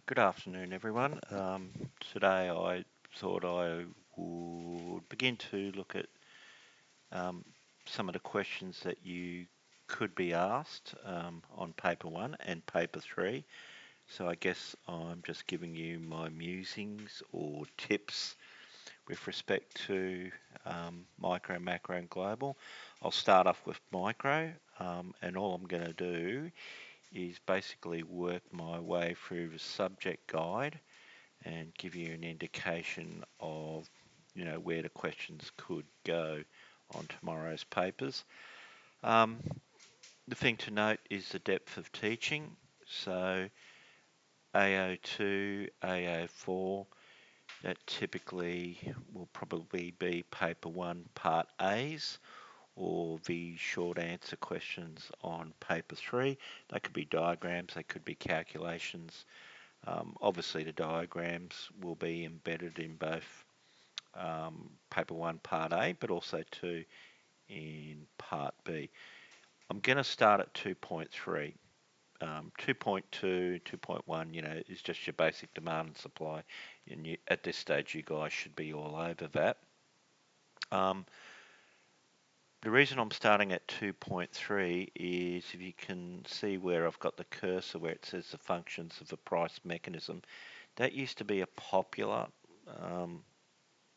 Good afternoon, everyone. Today I thought I would begin to look at um, some of the questions that you could be asked on paper 1 and paper 3. So I guess I'm just giving you my musings or tips with respect to micro, macro and global. I'll start off with micro, and all I'm going to do is basically work my way through the subject guide and give you an indication of, where the questions could go on tomorrow's papers. Um, the thing to note is the depth of teaching. So AO2, AO4, that typically will probably be paper 1 part A's, or the short answer questions on paper 3. They could be diagrams, they could be calculations. Obviously the diagrams will be embedded in both paper 1 part A, but also 2 in part B. I'm going to start at 2.3. 2.2, 2.1, is just your basic demand and supply. And at this stage, you guys should be all over that. The reason I'm starting at 2.3 is if you can see where I've got the cursor where it says the functions of the price mechanism. That used to be a popular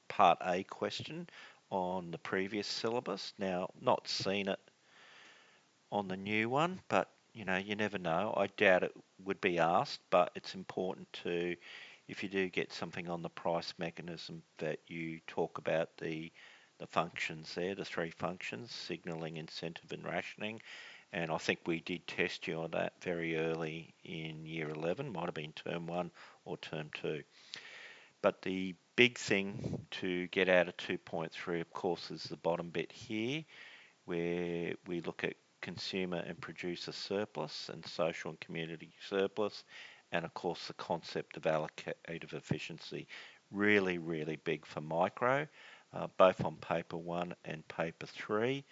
Part A question on the previous syllabus. Now, not seen it on the new one, but you never know. I doubt it would be asked, but it's important to, if you do get something on the price mechanism, that you talk about the functions there, the three functions: signaling, incentive, and rationing. And I think we did test you on that very early in year 11, might have been term 1 or term 2. But the big thing to get out of 2.3, of course, is the bottom bit here, where we look at consumer and producer surplus and social and community surplus, and of course the concept of allocative efficiency. Really, really big for micro, both on paper 1 and paper 3.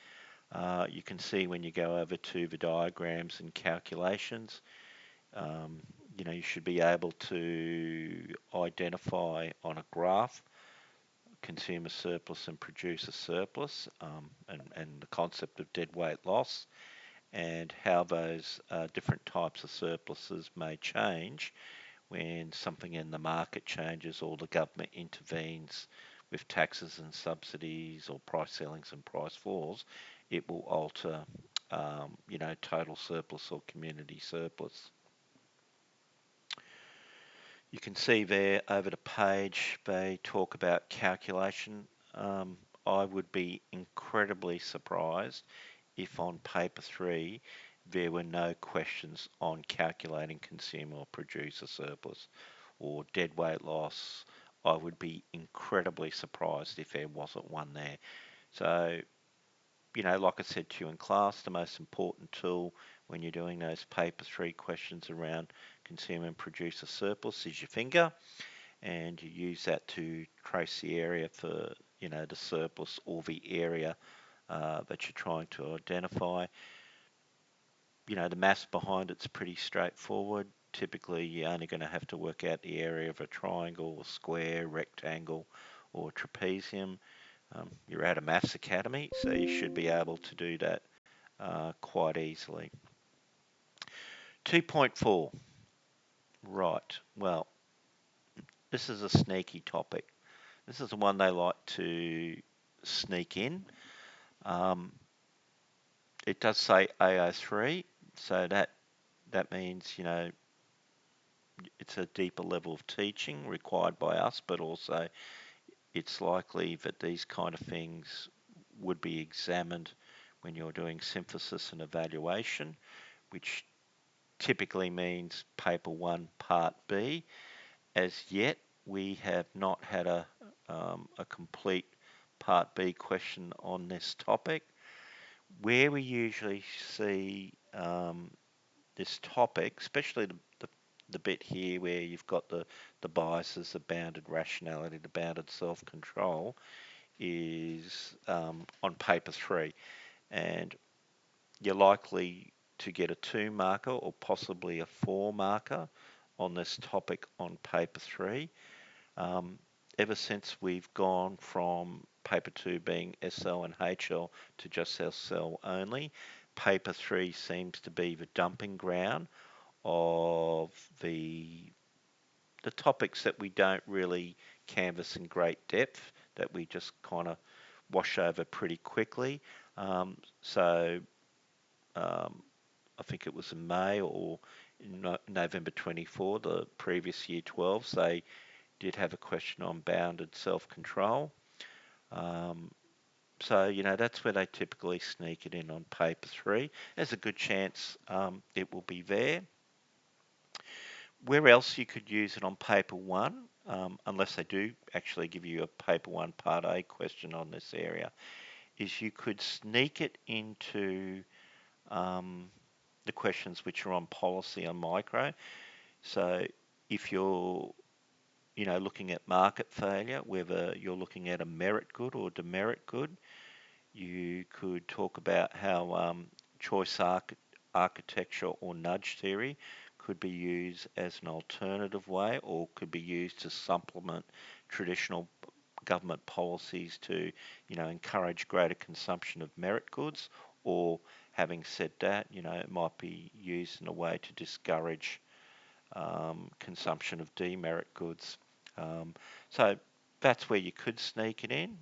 You can see when you go over to the diagrams and calculations, you should be able to identify on a graph consumer surplus and producer surplus, and the concept of dead weight loss, and how those different types of surpluses may change when something in the market changes or the government intervenes with taxes and subsidies or price ceilings and price floors. It will alter, total surplus or community surplus. You can see there over the page they talk about calculation. I would be incredibly surprised if on paper 3 there were no questions on calculating consumer or producer surplus or dead weight loss. I would be incredibly surprised if there wasn't one there. So, like I said to you in class, the most important tool when you're doing those paper 3 questions around consumer and producer surplus is your finger, and you use that to trace the area for, the surplus or the area that you're trying to identify. The maths behind it's pretty straightforward. Typically, you're only going to have to work out the area of a triangle, a square, rectangle, or trapezium. You're at a maths academy, so you should be able to do that quite easily. 2.4. Right. Well, this is a sneaky topic. This is the one they like to sneak in. It does say AO3, so that means, it's a deeper level of teaching required by us, but also it's likely that these kind of things would be examined when you're doing synthesis and evaluation, which typically means paper 1 part B. As yet, we have not had a complete part B question on this topic. Where we usually see this topic, especially the bit here where you've got the biases, the bounded rationality, the bounded self-control, is on paper 3. And you're likely to get a 2 marker or possibly a 4 marker on this topic on paper 3. Um, Ever since we've gone from paper 2 being SL and HL to just SL only, paper 3 seems to be the dumping ground of the topics that we don't really canvass in great depth, that we just kind of wash over pretty quickly. So I think it was in May or in November 24, the previous year 12s, they did have a question on bounded self-control. So, that's where they typically sneak it in on paper 3. There's a good chance it will be there. Where else you could use it on paper 1, unless they do actually give you a paper 1 part A question on this area, is you could sneak it into the questions which are on policy on micro. So if you're looking at market failure, whether you're looking at a merit good or demerit good, you could talk about how choice architecture or nudge theory could be used as an alternative way or could be used to supplement traditional government policies to, encourage greater consumption of merit goods, or having said that, it might be used in a way to discourage consumption of demerit goods. So that's where you could sneak it in.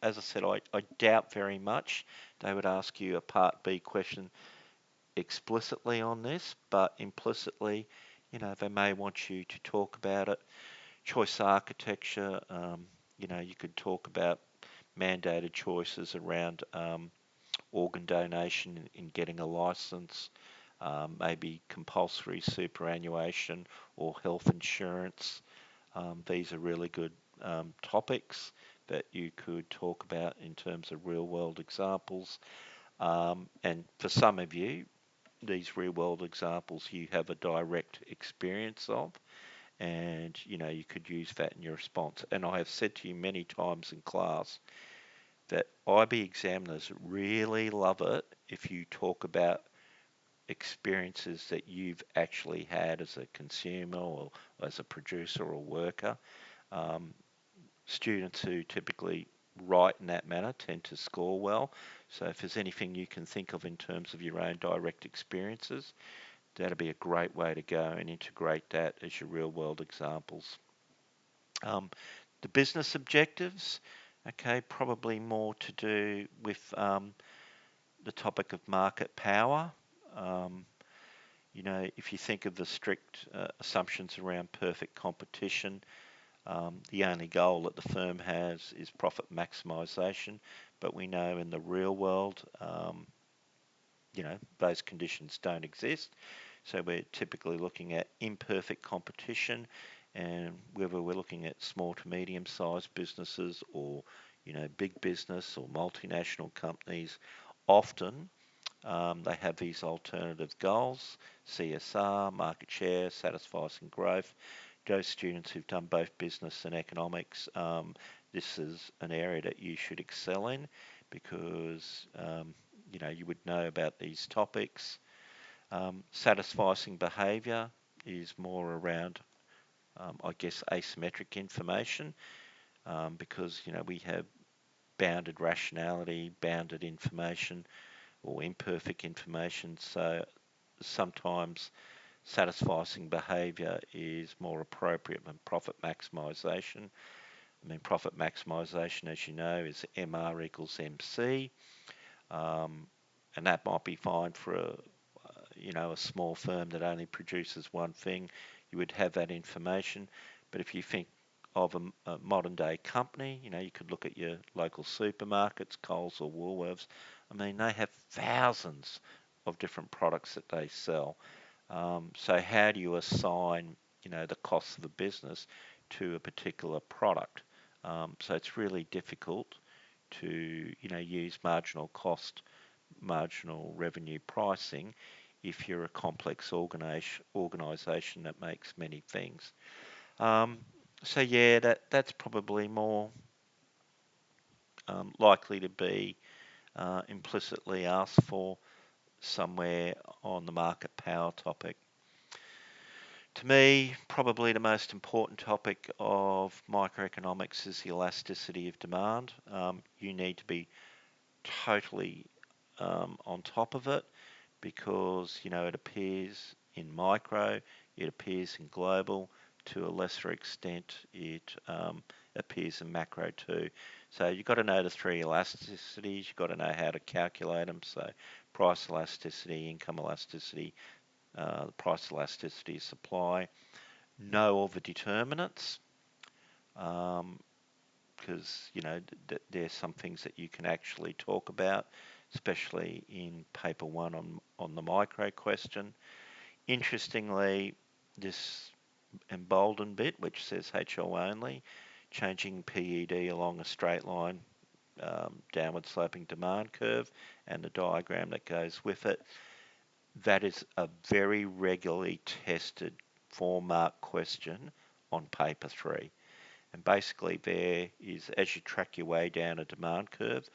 As I said, I doubt very much they would ask you a Part B question explicitly on this, but implicitly, they may want you to talk about it. Choice architecture, you could talk about mandated choices around organ donation in getting a license, maybe compulsory superannuation or health insurance. These are really good topics that you could talk about in terms of real world examples. And for some of you, these real world examples you have a direct experience of, and you could use that in your response. And I have said to you many times in class that IB examiners really love it if you talk about experiences that you've actually had as a consumer or as a producer or worker. Students who typically write in that manner tend to score well. So if there's anything you can think of in terms of your own direct experiences, that'd be a great way to go and integrate that as your real world examples. The business objectives, okay, probably more to do with the topic of market power. If you think of the strict assumptions around perfect competition, the only goal that the firm has is profit maximisation. But we know in the real world, those conditions don't exist. So we're typically looking at imperfect competition, and whether we're looking at small to medium sized businesses or, big business or multinational companies, often they have these alternative goals: CSR, market share, satisficing growth. Those students who've done both business and economics, this is an area that you should excel in, because you would know about these topics. Satisficing behaviour is more around, asymmetric information, because we have bounded rationality, bounded information, or imperfect information. So sometimes satisficing behaviour is more appropriate than profit maximisation. Profit maximisation, as you know, is MR equals MC, and that might be fine for a small firm that only produces one thing. You would have that information. But if you think of a modern day company, you could look at your local supermarkets, Coles or Woolworths. They have thousands of different products that they sell. So how do you assign, the cost of the business to a particular product? So it's really difficult to, use marginal cost, marginal revenue pricing if you're a complex organisation that makes many things. So yeah, that's probably more likely to be implicitly asked for somewhere on the market power topic. To me, probably the most important topic of microeconomics is the elasticity of demand. You need to be totally on top of it because, it appears in micro, it appears in global, to a lesser extent it appears in macro too. So you've got to know the three elasticities, you've got to know how to calculate them, so price elasticity, income elasticity, price elasticity of supply. Know all the determinants, because there's some things that you can actually talk about, especially in paper one on the micro question. Interestingly, this emboldened bit, which says HL only, changing PED along a straight line, downward sloping demand curve, and the diagram that goes with it, that is a very regularly tested 4-mark question on paper 3. And basically there is, as you track your way down a demand curve,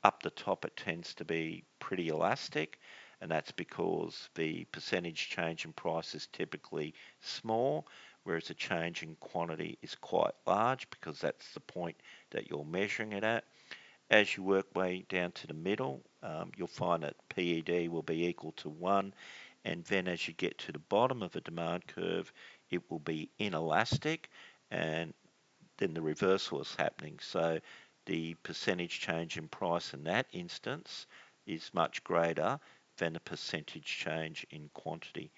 up the top it tends to be pretty elastic, and that's because the percentage change in price is typically small, whereas the change in quantity is quite large because that's the point that you're measuring it at. As you work way down to the middle, you'll find that PED will be equal to 1, and then as you get to the bottom of the demand curve, it will be inelastic, and then the reversal is happening. So the percentage change in price in that instance is much greater than the percentage change in quantity.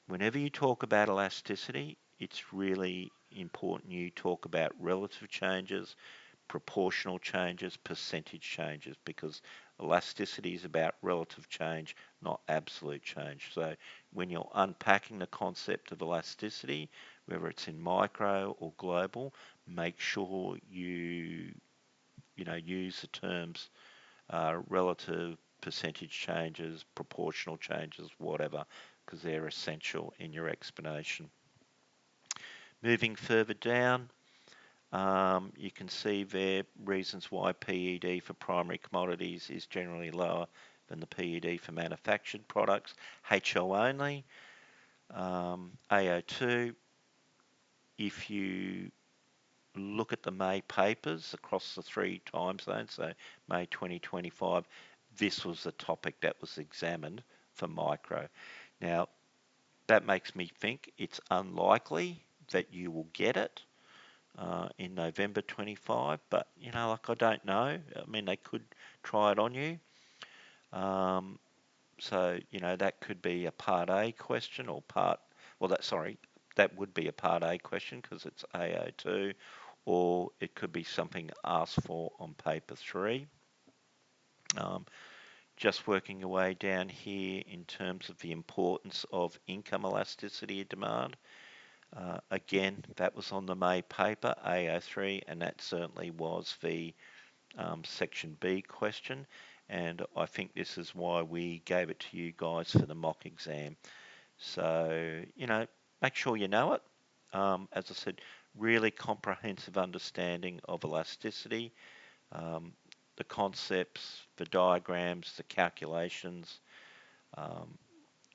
Whenever you talk about elasticity, it's really important you talk about relative changes, proportional changes, percentage changes, because elasticity is about relative change, not absolute change. So when you're unpacking the concept of elasticity, whether it's in micro or global, make sure you use the terms relative, percentage changes, proportional changes, whatever, because they're essential in your explanation. Moving further down, you can see there reasons why PED for primary commodities is generally lower than the PED for manufactured products. HO only, AO2, if you look at the May papers across the 3 time zones, so May 2025, this was the topic that was examined for micro. Now, that makes me think it's unlikely that you will get it in November 25, but I don't know. I mean, they could try it on you. So that could be a part A question or that would be a part A question because it's AO2, or it could be something asked for on paper 3. Just working your way down here in terms of the importance of income elasticity of demand. Again, that was on the May paper, AO3, and that certainly was the Section B question. And I think this is why we gave it to you guys for the mock exam. So, make sure you know it. As I said, really comprehensive understanding of elasticity, the concepts, the diagrams, the calculations.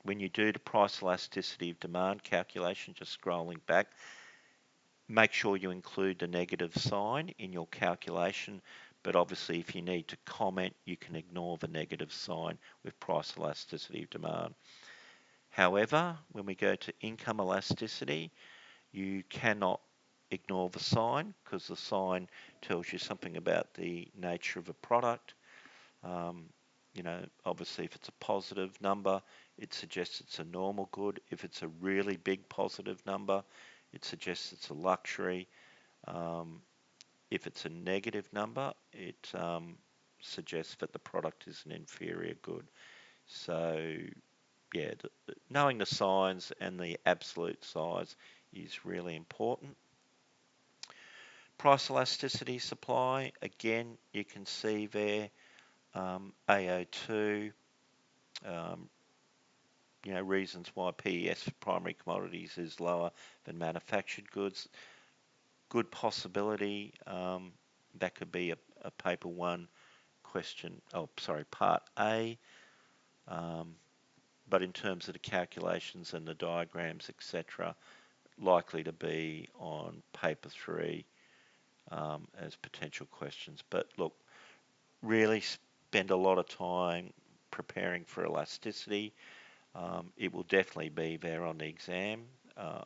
When you do the price elasticity of demand calculation, just scrolling back, make sure you include the negative sign in your calculation, but obviously if you need to comment, you can ignore the negative sign with price elasticity of demand. However, when we go to income elasticity, you cannot ignore the sign because the sign tells you something about the nature of a product. Obviously if it's a positive number, it suggests it's a normal good. If it's a really big positive number, it suggests it's a luxury. If it's a negative number, it suggests that the product is an inferior good. So, yeah, knowing the signs and the absolute size is really important. Price elasticity supply, again, you can see there, AO2, reasons why PES for primary commodities is lower than manufactured goods. Good possibility that could be a paper 1 question, part A. but in terms of the calculations and the diagrams, etc., likely to be on paper 3 as potential questions. But look, really spend a lot of time preparing for elasticity. It will definitely be there on the exam. I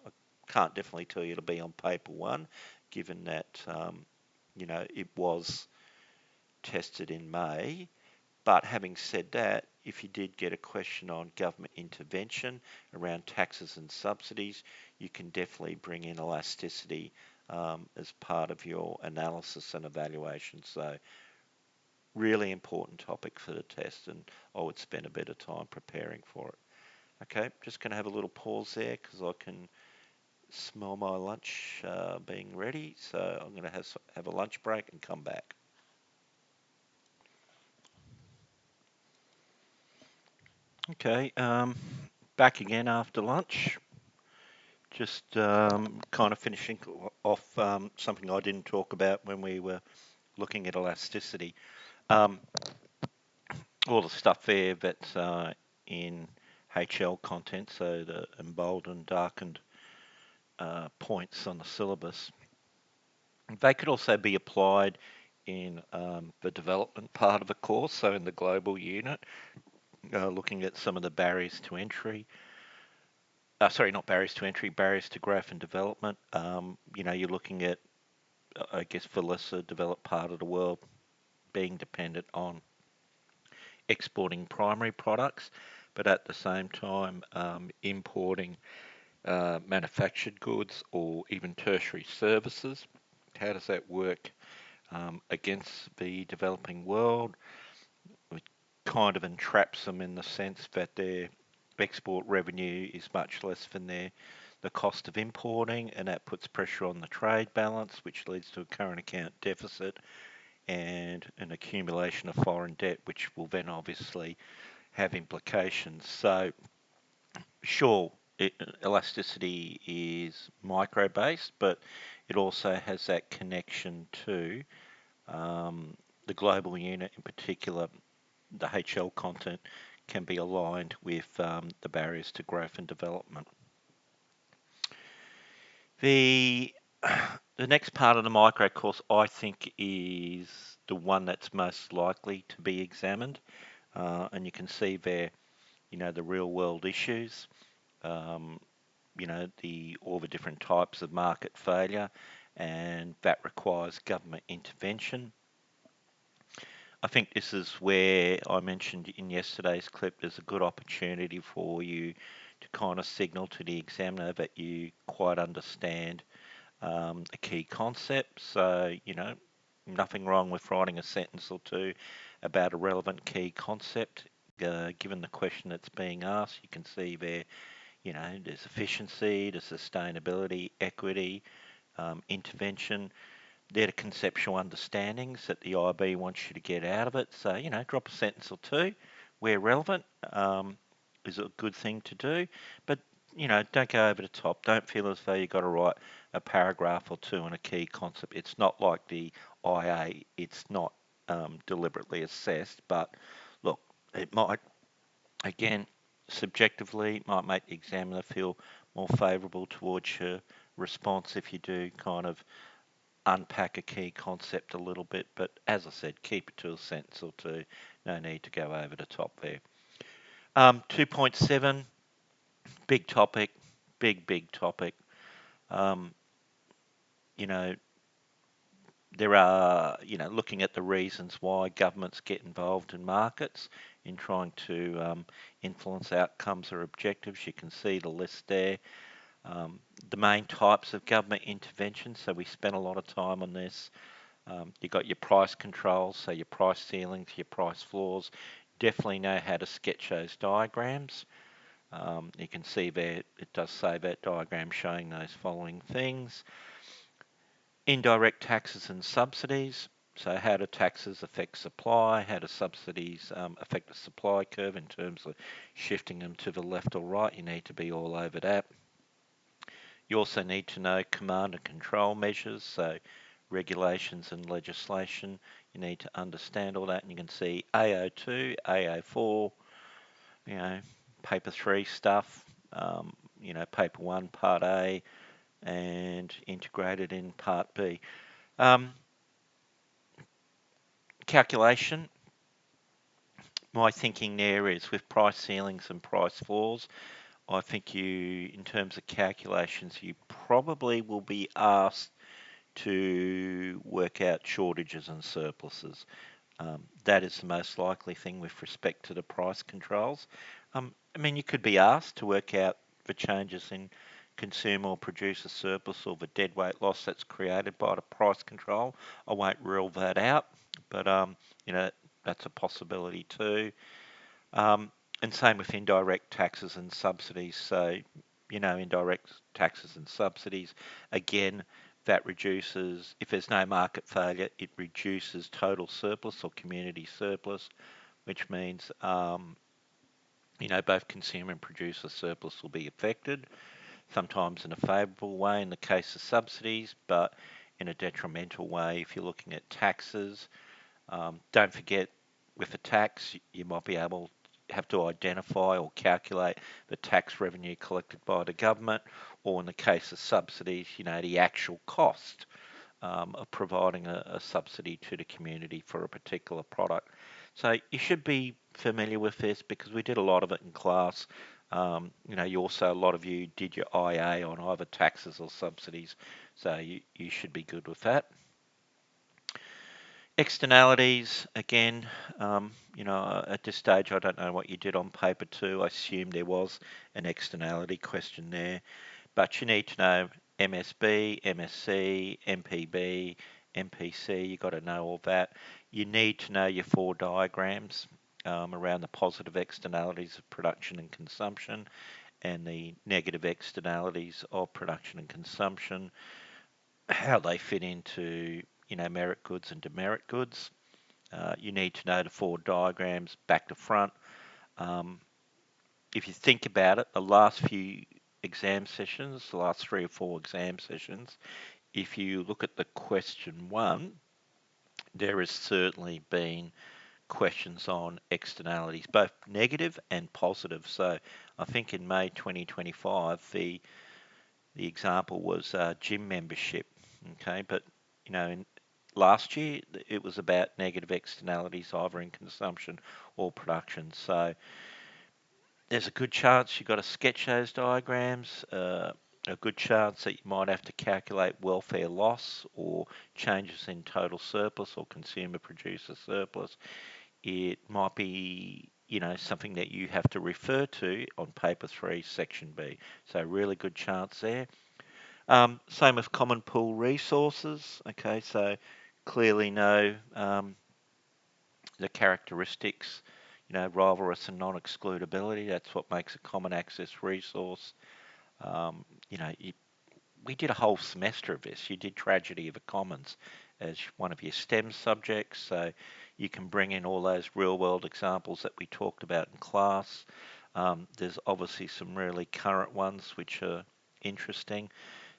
can't definitely tell you it'll be on paper 1, given that it was tested in May. But having said that, if you did get a question on government intervention around taxes and subsidies, you can definitely bring in elasticity as part of your analysis and evaluation. So really important topic for the test, and I would spend a bit of time preparing for it. Okay, just going to have a little pause there because I can smell my lunch being ready. So I'm going to have a lunch break and come back. Okay, back again after lunch. Just kind of finishing off something I didn't talk about when we were looking at elasticity. All the stuff there that's in HL content, so the emboldened, darkened points on the syllabus, they could also be applied in the development part of the course, so in the global unit, looking at some of the barriers to entry. Sorry, not barriers to entry, barriers to growth and development. You're looking at, I guess, for lesser developed part of the world being dependent on exporting primary products, but at the same time importing manufactured goods or even tertiary services. How does that work against the developing world? It kind of entraps them in the sense that their export revenue is much less than the cost of importing, and that puts pressure on the trade balance, which leads to a current account deficit and an accumulation of foreign debt, which will then obviously have implications. So, sure, elasticity is micro-based, but it also has that connection to the global unit, in particular, the HL content can be aligned with the barriers to growth and development. The next part of the micro course, I think, is the one that's most likely to be examined, and you can see there, the real world issues, all the different types of market failure, and that requires government intervention. I think this is where I mentioned in yesterday's clip, there's a good opportunity for you to kind of signal to the examiner that you quite understand a key concept. So, nothing wrong with writing a sentence or two about a relevant key concept. Given the question that's being asked, you can see there, there's efficiency, there's sustainability, equity, intervention. They're the conceptual understandings that the IB wants you to get out of it. So, drop a sentence or two where relevant is a good thing to do. But, don't go over the top. Don't feel as though you've got to write a paragraph or two on a key concept. It's not like the IA. It's not deliberately assessed. But, look, it might, again, subjectively, might make the examiner feel more favourable towards your response if you do kind of unpack a key concept a little bit, but as I said, keep it to a sentence or two. No need to go over the top there. 2.7, big topic, big topic. There are, looking at the reasons why governments get involved in markets in trying to influence outcomes or objectives. You can see the list there. The main types of government intervention, so we spent a lot of time on this. You've got your price controls, so your price ceilings, your price floors. Definitely know how to sketch those diagrams. You can see there, it does say that diagram showing those following things. Indirect taxes and subsidies. So how do taxes affect supply? How do subsidies affect the supply curve in terms of shifting them to the left or right? You need to be all over that. You also need to know command and control measures, so regulations and legislation. You need to understand all that, and you can see AO2, AO4, paper 3 stuff, paper 1, part A, and integrated in part B. Calculation, my thinking there is with price ceilings and price floors, I think in terms of calculations, you probably will be asked to work out shortages and surpluses. That is the most likely thing with respect to the price controls. You could be asked to work out the changes in consumer or producer surplus or the deadweight loss that's created by the price control. I won't rule that out, but that's a possibility too. And same with indirect taxes and subsidies. So, indirect taxes and subsidies, again, that reduces, if there's no market failure, it reduces total surplus or community surplus, which means, both consumer and producer surplus will be affected, sometimes in a favourable way in the case of subsidies, but in a detrimental way if you're looking at taxes. Don't forget, with a tax, you might be able have to identify or calculate the tax revenue collected by the government, or in the case of subsidies, the actual cost of providing a subsidy to the community for a particular product. So you should be familiar with this because we did a lot of it in class. A lot of you did your IA on either taxes or subsidies, so you should be good with that. Externalities, again, at this stage, I don't know what you did on paper 2. I assume there was an externality question there, but you need to know MSB, MSC, MPB, MPC. You've got to know all that. You need to know your 4 diagrams around the positive externalities of production and consumption and the negative externalities of production and consumption, how they fit into merit goods and demerit goods. You need to know the 4 diagrams back to front. If you think about it, the last few exam sessions, the last 3 or 4 exam sessions, if you look at the question 1, there has certainly been questions on externalities, both negative and positive. So I think in May 2025, the example was gym membership. Okay, but last year it was about negative externalities either in consumption or production. So there's a good chance you've got to sketch those diagrams, a good chance that you might have to calculate welfare loss or changes in total surplus or consumer producer surplus. It might be something that you have to refer to on paper 3 section B. So really good chance there. Same with common pool resources. Okay, so clearly know the characteristics, rivalrous and non-excludability. That's what makes a common access resource. We did a whole semester of this. You did Tragedy of the Commons as one of your STEM subjects, so you can bring in all those real-world examples that we talked about in class. There's obviously some really current ones which are interesting.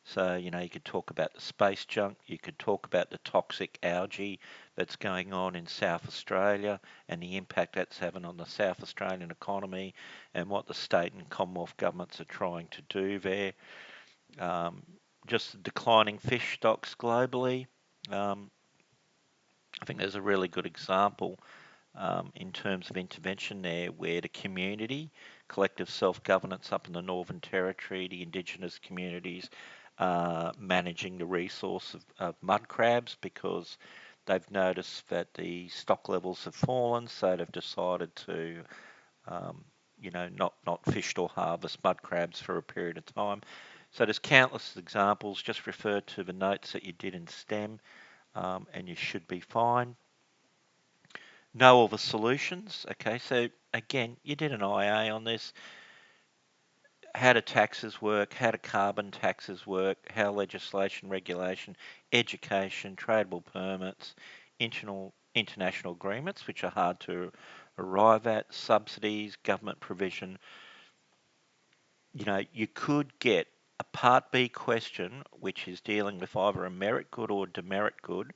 So, you could talk about the space junk, you could talk about the toxic algae that's going on in South Australia and the impact that's having on the South Australian economy and what the state and Commonwealth governments are trying to do there. Just the declining fish stocks globally. I think there's a really good example in terms of intervention there where the community, collective self-governance up in the Northern Territory, the Indigenous communities, managing the resource of mud crabs because they've noticed that the stock levels have fallen, so they've decided to, not fish or harvest mud crabs for a period of time. So there's countless examples. Just refer to the notes that you did in STEM, and you should be fine. Know all the solutions. Okay, so again, you did an IA on this. How do taxes work, how do carbon taxes work, how legislation, regulation, education, tradable permits, international agreements, which are hard to arrive at, subsidies, government provision. You could get a Part B question, which is dealing with either a merit good or demerit good,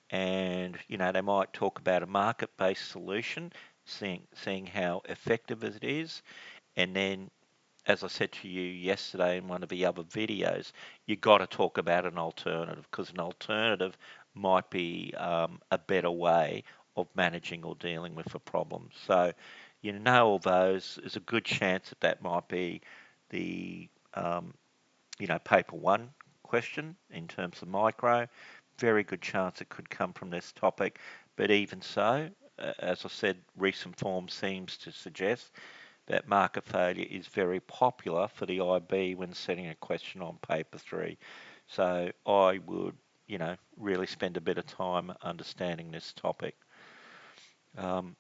and they might talk about a market-based solution, seeing how effective it is, And then, as I said to you yesterday in one of the other videos, you got to talk about an alternative, because an alternative might be a better way of managing or dealing with a problem. So, all those, there's a good chance that that might be the paper one question in terms of micro. Very good chance it could come from this topic. But even so, as I said, recent form seems to suggest that market failure is very popular for the IB when setting a question on paper three. So I would, really spend a bit of time understanding this topic. Um,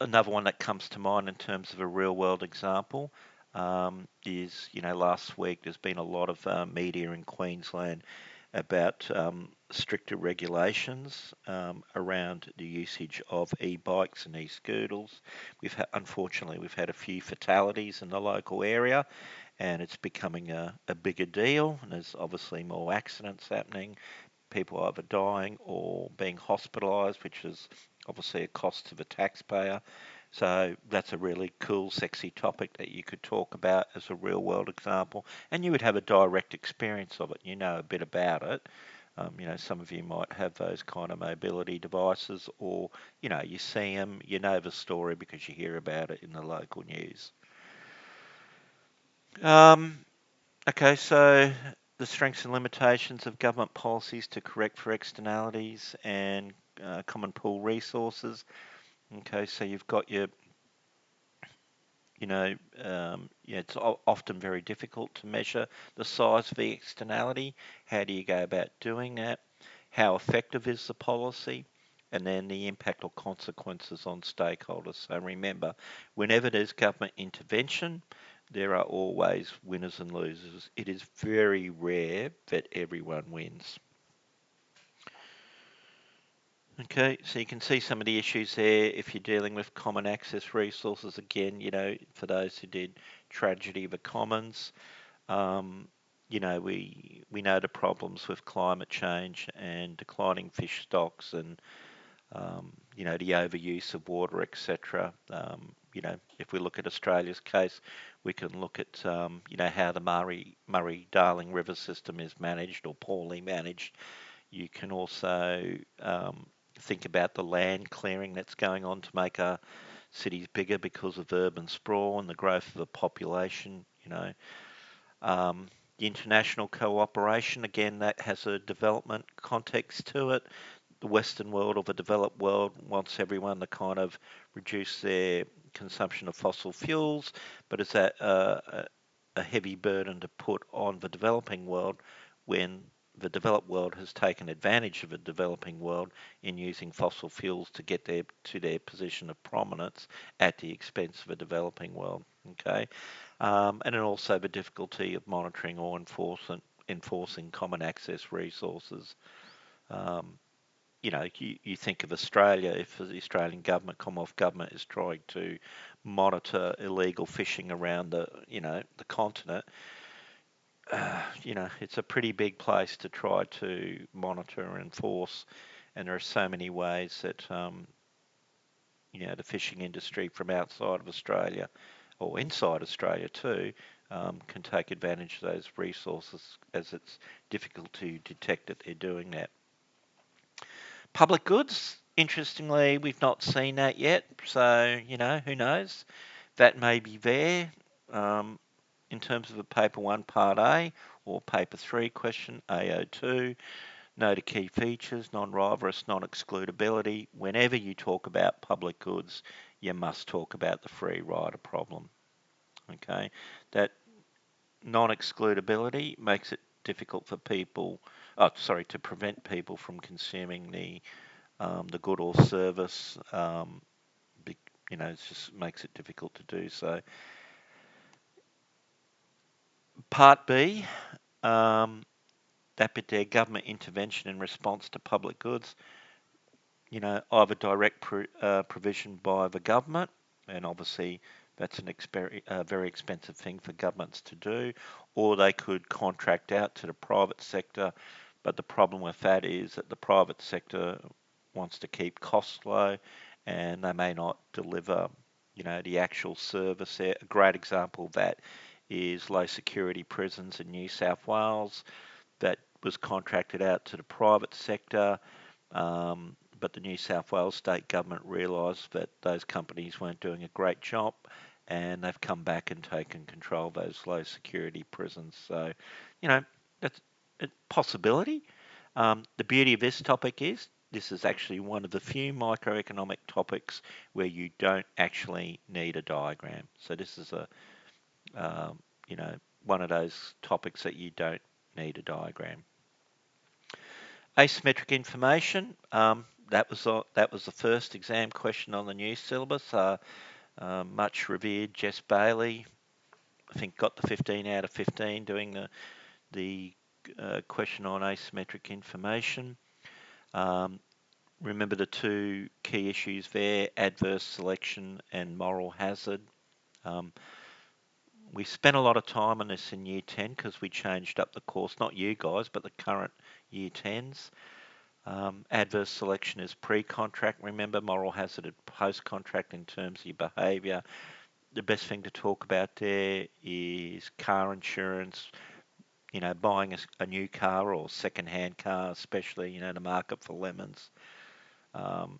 Another one that comes to mind in terms of a real world example is, last week there's been a lot of media in Queensland about stricter regulations around the usage of e-bikes and e-scooters. Unfortunately, we've had a few fatalities in the local area, and it's becoming a bigger deal, and there's obviously more accidents happening, people either dying or being hospitalised, which is obviously a cost to the taxpayer. So that's a really cool, sexy topic that you could talk about as a real world example, and you would have a direct experience of it. You know a bit about it. Some of you might have those kind of mobility devices, or you see them, you know the story because you hear about it in the local news. Okay, so the strengths and limitations of government policies to correct for externalities and common pool resources. Okay, so you've got your, it's often very difficult to measure the size of the externality. How do you go about doing that? How effective is the policy? And then the impact or consequences on stakeholders. So remember, whenever there's government intervention, there are always winners and losers. It is very rare that everyone wins. Okay, so you can see some of the issues there if you're dealing with common access resources. Again, for those who did Tragedy of the Commons, we know the problems with climate change and declining fish stocks and the overuse of water, etc. If we look at Australia's case, we can look at how the Murray-Darling River system is managed or poorly managed. You can also think about the land clearing that's going on to make our cities bigger because of urban sprawl and the growth of the population. The international cooperation, again, that has a development context to it. The Western world or the developed world wants everyone to kind of reduce their consumption of fossil fuels, but is that a heavy burden to put on the developing world when the developed world has taken advantage of the developing world in using fossil fuels to get to their position of prominence at the expense of the developing world. Okay, and then also the difficulty of monitoring or enforcing common access resources. Um, you think of Australia, if the Australian government, Commonwealth government, is trying to monitor illegal fishing around the continent, it's a pretty big place to try to monitor and enforce, and there are so many ways that, the fishing industry from outside of Australia or inside Australia too can take advantage of those resources, as it's difficult to detect that they're doing that. Public goods, interestingly, we've not seen that yet, so, who knows? That may be there in terms of a paper 1 part A or paper 3 question AO2. Know the key features, non-rivalrous, non-excludability. Whenever you talk about public goods, you must talk about the free rider problem. Okay, that non-excludability makes it difficult for people, to prevent people from consuming the good or service. It just makes it difficult to do so. Part B, that bit there, government intervention in response to public goods. Either direct provision by the government, and obviously that's a very expensive thing for governments to do, or they could contract out to the private sector. But the problem with that is that the private sector wants to keep costs low, and they may not deliver the actual service there. A great example of that is low security prisons in New South Wales that was contracted out to the private sector, but the New South Wales state government realised that those companies weren't doing a great job, and they've come back and taken control of those low security prisons. So, that's a possibility. The beauty of this topic is this is actually one of the few microeconomic topics where you don't actually need a diagram. So this is um, you know, one of those topics that you don't need a diagram. Asymmetric information. That was the first exam question on the new syllabus. Much revered Jess Bailey, I think, got the 15 out of 15 doing the question on asymmetric information. Remember the two key issues there: adverse selection and moral hazard. Um, we spent a lot of time on this in Year 10 because we changed up the course, not you guys, but the current Year 10s. Adverse selection is pre-contract, remember, moral hazard is post-contract in terms of your behaviour. The best thing to talk about there is car insurance, buying a new car or second-hand car, especially, the market for lemons. Um,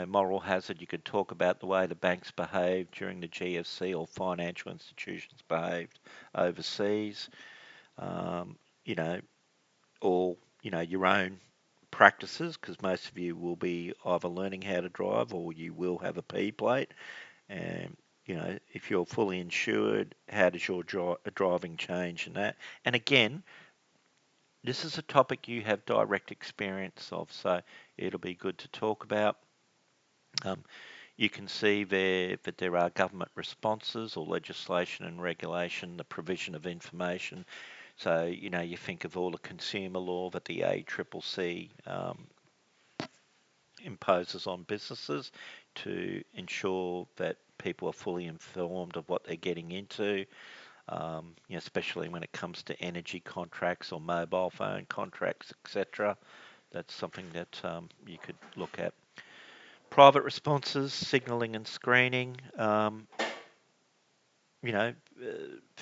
moral hazard, you could talk about the way the banks behaved during the GFC or financial institutions behaved overseas, um, you know, or, your own practices, because most of you will be either learning how to drive or you will have a P plate. And, if you're fully insured, how does your driving change and that? And again, this is a topic you have direct experience of, so it'll be good to talk about. You can see there that there are government responses or legislation and regulation, the provision of information. So, you think of all the consumer law that the ACCC imposes on businesses to ensure that people are fully informed of what they're getting into, especially when it comes to energy contracts or mobile phone contracts, etc. That's something that you could look at. Private responses, signalling and screening. For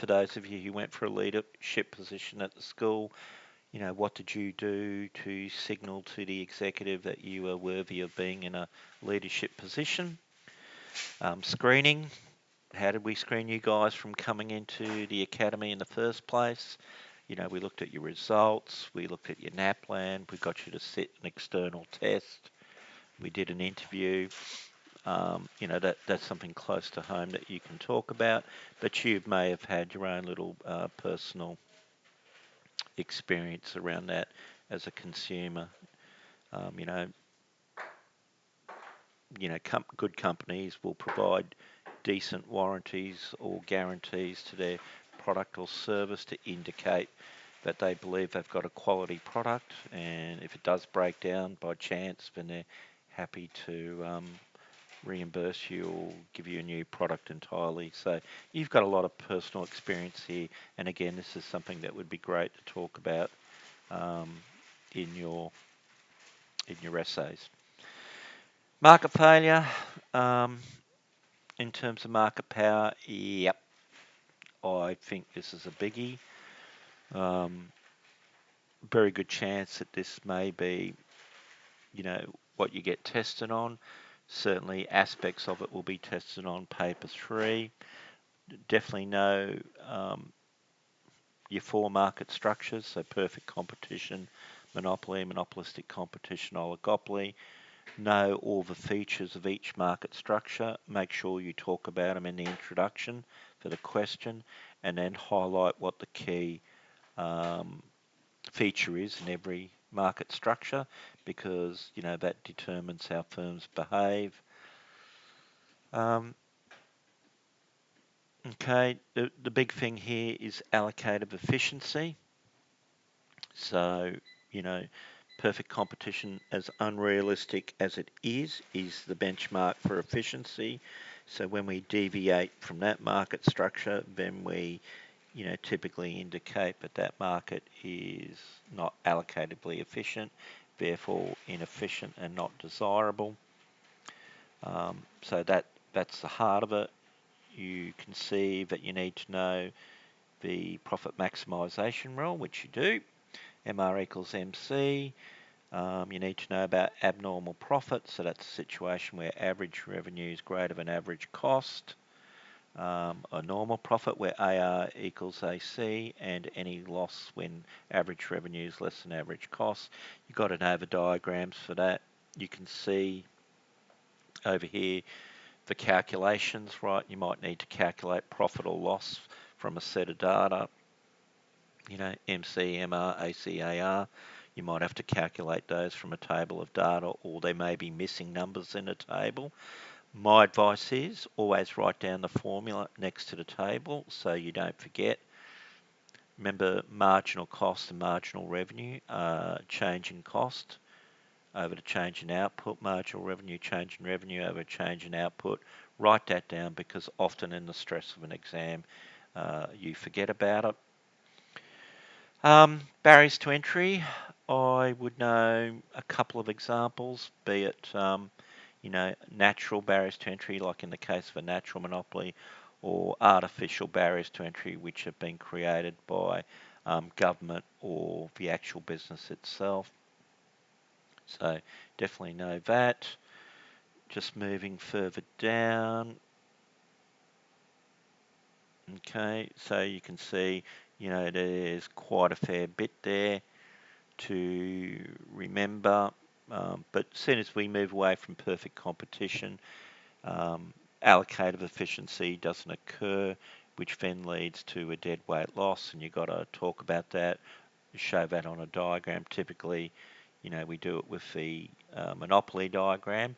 those of you who went for a leadership position at the school, what did you do to signal to the executive that you are worthy of being in a leadership position? Screening. How did we screen you guys from coming into the academy in the first place? We looked at your results, we looked at your NAPLAN, we got you to sit an external test, we did an interview. That's something close to home that you can talk about, but you may have had your own little personal experience around that as a consumer. Um, you know, good companies will provide decent warranties or guarantees to their product or service to indicate that they believe they've got a quality product, and if it does break down by chance, then they're happy to reimburse you or give you a new product entirely. So you've got a lot of personal experience here, and again, this is something that would be great to talk about um, in your essays. Market failure. In terms of market power, yep, I think this is a biggie. Very good chance that this may be, what you get tested on. Certainly aspects of it will be tested on paper 3. Definitely know your 4 market structures, so perfect competition, monopoly, monopolistic competition, oligopoly. Know all the features of each market structure. Make sure you talk about them in the introduction for the question, and then highlight what the key feature is in every market structure, because that determines how firms behave. Okay, the big thing here is allocative efficiency. So, perfect competition, as unrealistic as it is the benchmark for efficiency. So when we deviate from that market structure, then we, typically indicate that that market is not allocatively efficient, therefore inefficient and not desirable. So that That's the heart of it. You can see that you need to know the profit maximisation rule, which you do. MR equals MC. You need to know about abnormal profit, so that's a situation where average revenue is greater than average cost. A normal profit where AR equals AC, and any loss when average revenue is less than average cost. You've got to know the diagrams for that. You can see over here the calculations, right? You might need to calculate profit or loss from a set of data. MC, MR, AC, AR. You might have to calculate those from a table of data, or they may be missing numbers in a table. My advice is always write down the formula next to the table so you don't forget. Remember, marginal cost and marginal revenue are change in cost over the change in output, marginal revenue, change in revenue over change in output. Write that down because often in the stress of an exam, you forget about it. Barriers to entry, I would know a couple of examples, be it natural barriers to entry, like in the case of a natural monopoly, or artificial barriers to entry, which have been created by government or the actual business itself. So definitely know that. Just moving further down. Okay, so you can see, there's quite a fair bit there to remember. But as soon as we move away from perfect competition, allocative efficiency doesn't occur, which then leads to a dead weight loss, and you've got to talk about that, show that on a diagram. Typically, we do it with the monopoly diagram,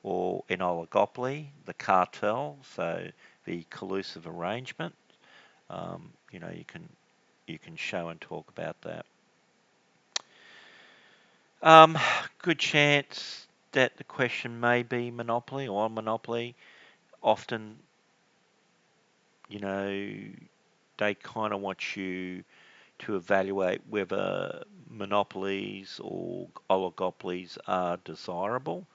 or in oligopoly, the cartel, so the collusive arrangement. You can show and talk about that. Good chance that the question may be monopoly or monopoly. Often, they kind of want you to evaluate whether monopolies or oligopolies are desirable.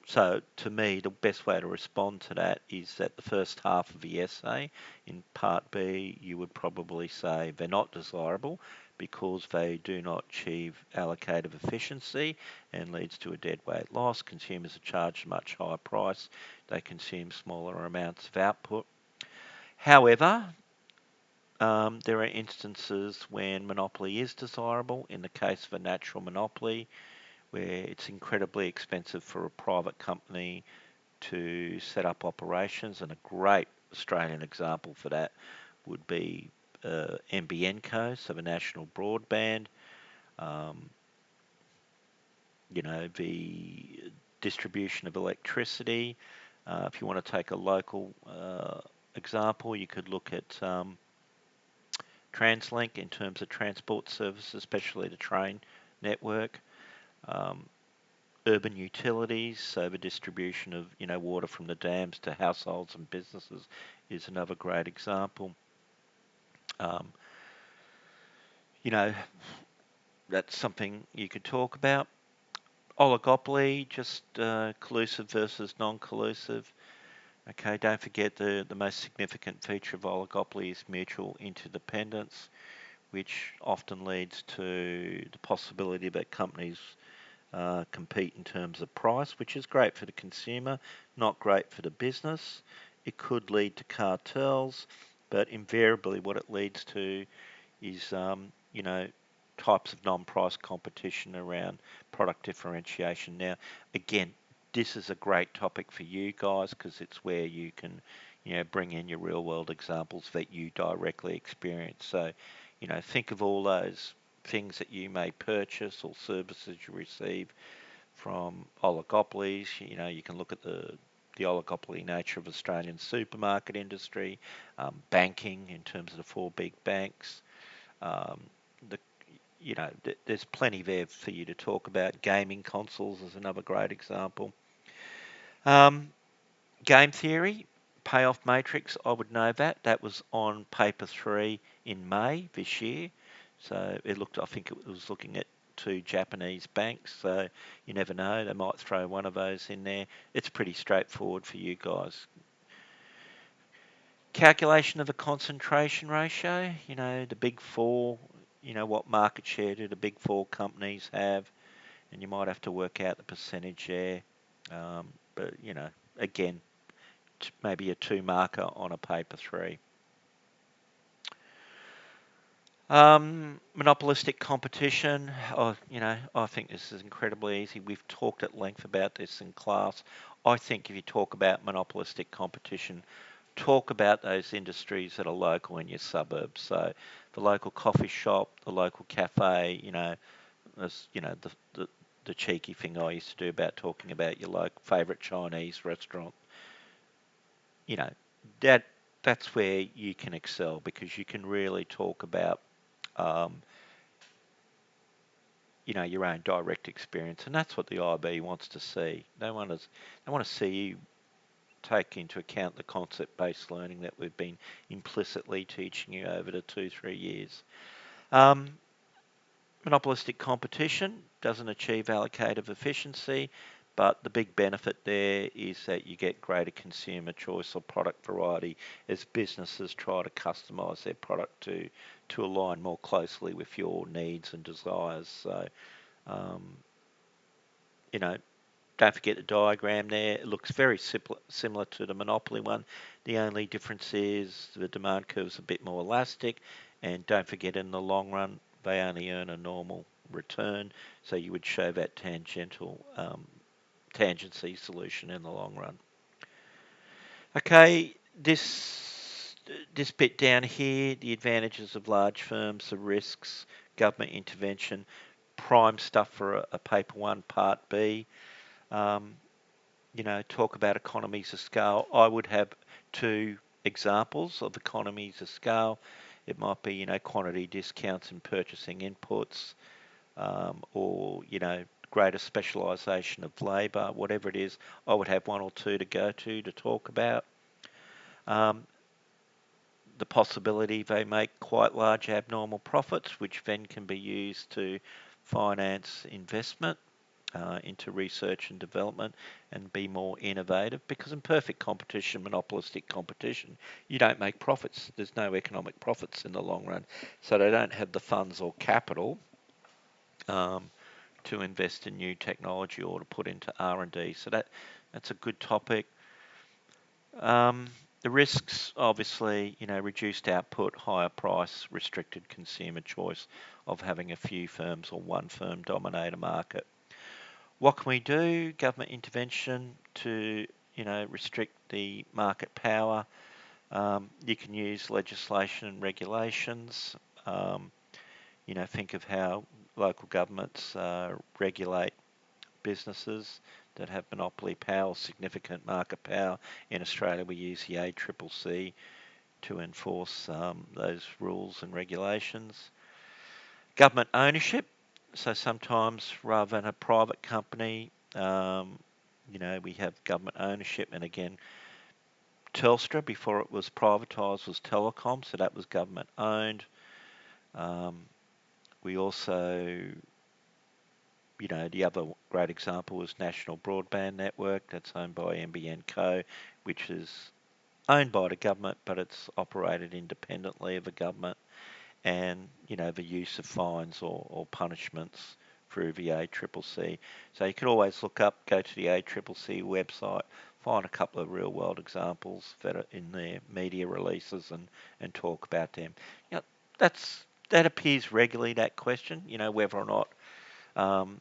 So to me, the best way to respond to that is that the first half of the essay, in part B, you would probably say they're not desirable because they do not achieve allocative efficiency and leads to a dead weight loss. Consumers are charged a much higher price. They consume smaller amounts of output. However, there are instances when monopoly is desirable. In the case of a natural monopoly, where it's incredibly expensive for a private company to set up operations, and a great Australian example for that would be NBN Co, so the national broadband. The distribution of electricity. If you want to take a local example, you could look at TransLink in terms of transport services, especially the train network. Urban utilities, so the distribution of water from the dams to households and businesses is another great example. That's something you could talk about. Oligopoly, just collusive versus non-collusive. Okay, don't forget the most significant feature of oligopoly is mutual interdependence, which often leads to the possibility that companies compete in terms of price, which is great for the consumer, not great for the business. It could lead to cartels, but invariably what it leads to is, types of non-price competition around product differentiation. Now, again, this is a great topic for you guys because it's where you can, bring in your real-world examples that you directly experience. So, think of all those things that you may purchase or services you receive from oligopolies. You can look at the oligopoly nature of Australian supermarket industry, banking in terms of the four big banks. The There's plenty there for you to talk about. Gaming consoles is another great example. Game theory, payoff matrix, I would know that. That was on paper 3 in May this year. So I think it was looking at two Japanese banks, so you never know, they might throw one of those in there. It's pretty straightforward for you guys. Calculation of a concentration ratio, the big four, what market share do the big four companies have, and you might have to work out the percentage there. But, again, maybe a 2 marker on a paper 3. Monopolistic competition. I think this is incredibly easy. We've talked at length about this in class. I think if you talk about monopolistic competition, talk about those industries that are local in your suburbs. So the local coffee shop, the local cafe, as the cheeky thing I used to do about talking about your local favourite Chinese restaurant. That that's where you can excel, because you can really talk about um, your own direct experience, and that's what the IB wants to see. They want to see you take into account the concept-based learning that we've been implicitly teaching you over the 2-3 years. Um, Monopolistic competition doesn't achieve allocative efficiency, but the big benefit there is that you get greater consumer choice or product variety as businesses try to customise their product to align more closely with your needs and desires. So, um, you know, don't forget the diagram there. It looks very similar to the Monopoly one. The only difference is the demand curve is a bit more elastic, and don't forget, in the long run, they only earn a normal return, so you would show that tangency solution in the long run. Okay, this bit down here, the advantages of large firms, the risks, government intervention, prime stuff for a paper 1 part B. Talk about economies of scale. I would have 2 examples of economies of scale. It might be, quantity discounts and purchasing inputs, or, greater specialisation of labour, whatever it is. I would have 1 or 2 to go to talk about. The possibility they make quite large abnormal profits, which then can be used to finance investment into research and development and be more innovative, because in perfect competition, monopolistic competition, you don't make profits. There's no economic profits in the long run. So they don't have the funds or capital to invest in new technology or to put into R&D. So that's a good topic. The risks, obviously, reduced output, higher price, restricted consumer choice of having a few firms or one firm dominate a market. What can we do? Government intervention to, restrict the market power. You can use legislation and regulations. Think of how local governments regulate businesses that have monopoly power, significant market power. In Australia, we use the ACCC to enforce those rules and regulations. Government ownership. So sometimes, rather than a private company, we have government ownership. And again, Telstra, before it was privatised, was Telecom, so that was government owned. We also, the other great example was National Broadband Network, that's owned by NBN Co, which is owned by the government, but it's operated independently of the government. And, the use of fines or punishments through the ACCC. So you could always go to the ACCC website, find a couple of real world examples that are in their media releases and talk about them. That appears regularly, that question, whether or not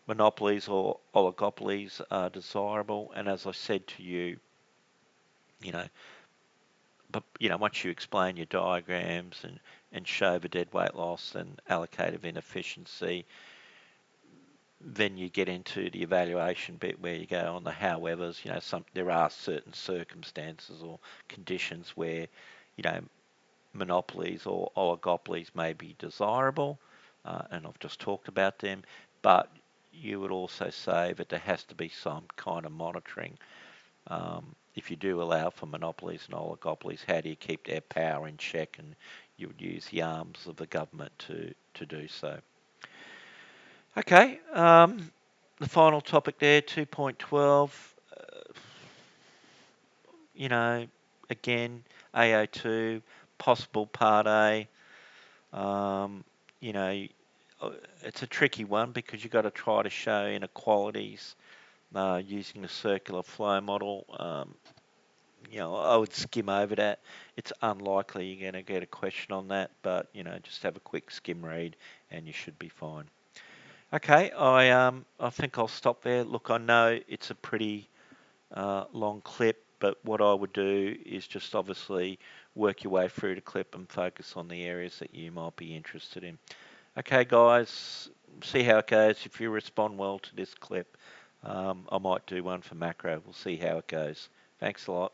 monopolies or oligopolies are desirable. And as I said to you, but once you explain your diagrams and show the dead weight loss and allocative inefficiency, then you get into the evaluation bit where you go on the howevers. There are certain circumstances or conditions where monopolies or oligopolies may be desirable, and I've just talked about them, but you would also say that there has to be some kind of monitoring. If you do allow for monopolies and oligopolies, how do you keep their power in check? And you would use the arms of the government to do so. Okay, the final topic there, 2.12. You know, again, AO2, possible Part A. Um, you know, it's a tricky one because you've got to try to show inequalities using the circular flow model. I would skim over that. It's unlikely you're going to get a question on that, but just have a quick skim read and you should be fine. Okay, I think I'll stop there. Look, I know it's a pretty long clip, but what I would do is just obviously work your way through the clip and focus on the areas that you might be interested in. Okay, guys, see how it goes. If you respond well to this clip, I might do one for macro. We'll see how it goes. Thanks a lot.